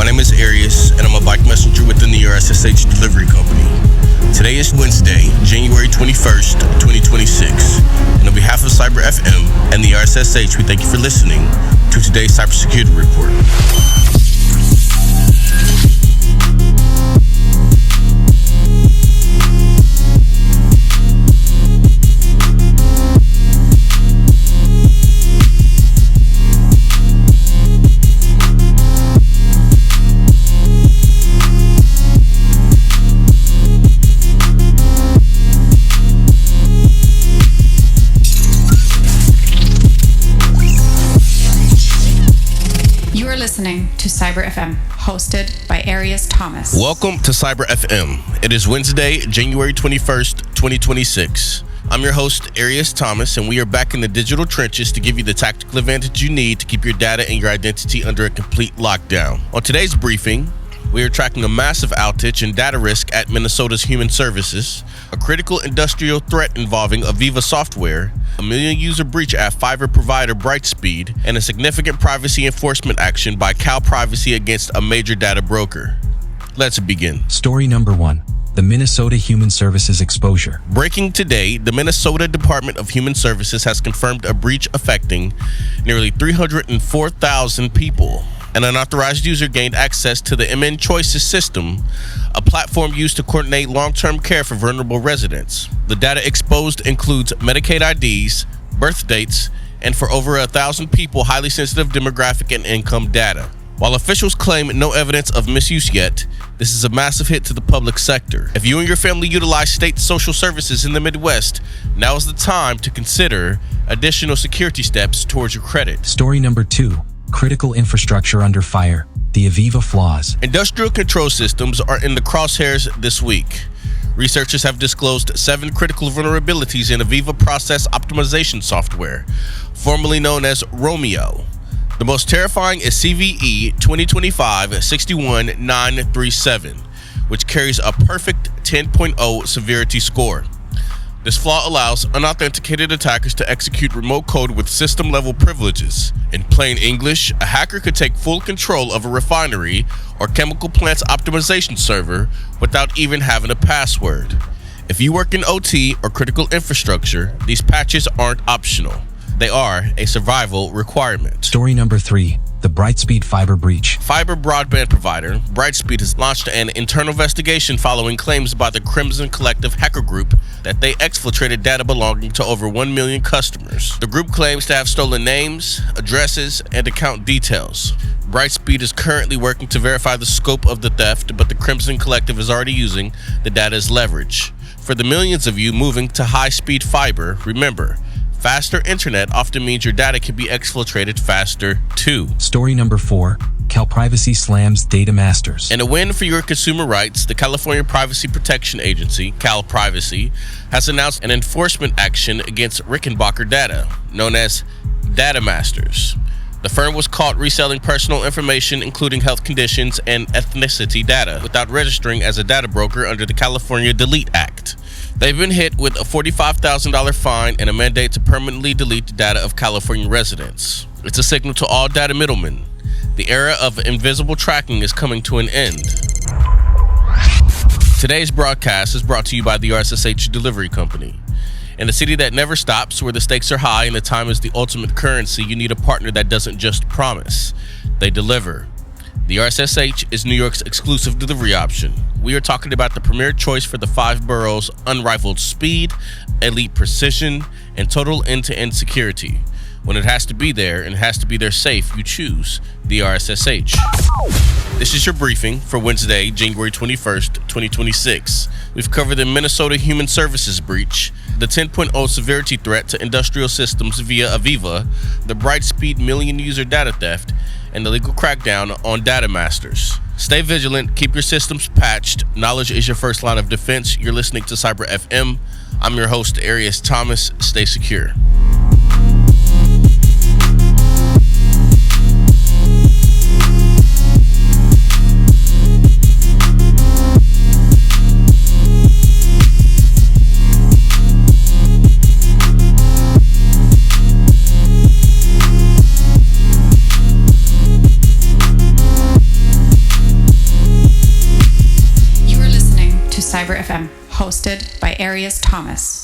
My name is Arias, and I'm a bike messenger within the RSSH delivery company. Today is Wednesday, January 21st, 2026. And on behalf of Cyber FM and the RSSH, we thank you for listening to today's Cybersecurity Report. Listening to Cyber FM, hosted by Arias Thomas. Welcome to Cyber FM. It is Wednesday, January 21st, 2026. I'm your host, Arias Thomas, and we are back in the digital trenches to give you the tactical advantage you need to keep your data and your identity under a complete lockdown. On today's briefing, we are tracking a massive outage and data risk at Minnesota's Human Services, a critical industrial threat involving AVEVA software, a million-user breach at fiber provider Brightspeed, and a significant privacy enforcement action by Cal Privacy against a major data broker. Let's begin. Story number 1. The Minnesota Human Services exposure. Breaking today, the Minnesota Department of Human Services has confirmed a breach affecting nearly 304,000 people. An unauthorized user gained access to the MN Choices system, a platform used to coordinate long-term care for vulnerable residents. The data exposed includes Medicaid IDs, birth dates, and for over 1,000 people, highly sensitive demographic and income data. While officials claim no evidence of misuse yet, this is a massive hit to the public sector. If you and your family utilize state social services in the Midwest, now is the time to consider additional security steps towards your credit. Story number 2. Critical infrastructure under fire. The AVEVA flaws. Industrial control systems are in the crosshairs this week. Researchers have disclosed 7 critical vulnerabilities in AVEVA process optimization software, formerly known as Romeo. The most terrifying is CVE 2025-61937, which carries a perfect 10.0 severity score. This flaw allows unauthenticated attackers to execute remote code with system-level privileges. In plain English, a hacker could take full control of a refinery or chemical plant's optimization server without even having a password. If you work in OT or critical infrastructure, these patches aren't optional. They are a survival requirement. Story number 3. The Brightspeed fiber breach. Fiber broadband provider Brightspeed has launched an internal investigation following claims by the Crimson Collective hacker group that they exfiltrated data belonging to over 1 million customers. The group claims to have stolen names, addresses, and account details. Brightspeed is currently working to verify the scope of the theft, but the Crimson Collective is already using the data as leverage. For the millions of you moving to high-speed fiber, remember, faster internet often means your data can be exfiltrated faster too. Story number 4. Cal Privacy slams data masters. In a win for your consumer rights, the California Privacy Protection Agency, Cal Privacy, has announced an enforcement action against Rickenbacker Data, known as Data Masters. The firm was caught reselling personal information, including health conditions and ethnicity data, without registering as a data broker under the California Delete Act. They've been hit with a $45,000 fine and a mandate to permanently delete the data of California residents. It's a signal to all data middlemen. The era of invisible tracking is coming to an end. Today's broadcast is brought to you by the RSSH Delivery Company. In a city that never stops, where the stakes are high and the time is the ultimate currency, you need a partner that doesn't just promise, they deliver. The RSSH is New York's exclusive delivery option. We are talking about the premier choice for the 5 boroughs' unrivaled speed, elite precision, and total end-to-end security. When it has to be there and it has to be there safe, you choose the RSSH. This is your briefing for Wednesday, January 21st, 2026. We've covered the Minnesota Human Services breach, the 10.0 severity threat to industrial systems via AVEVA, the Brightspeed million-user data theft, and the legal crackdown on data masters. Stay vigilant, keep your systems patched. Knowledge is your first line of defense. You're listening to Cyber FM. I'm your host, Arias Thomas. Stay secure. Cyber FM, hosted by Arias Thomas.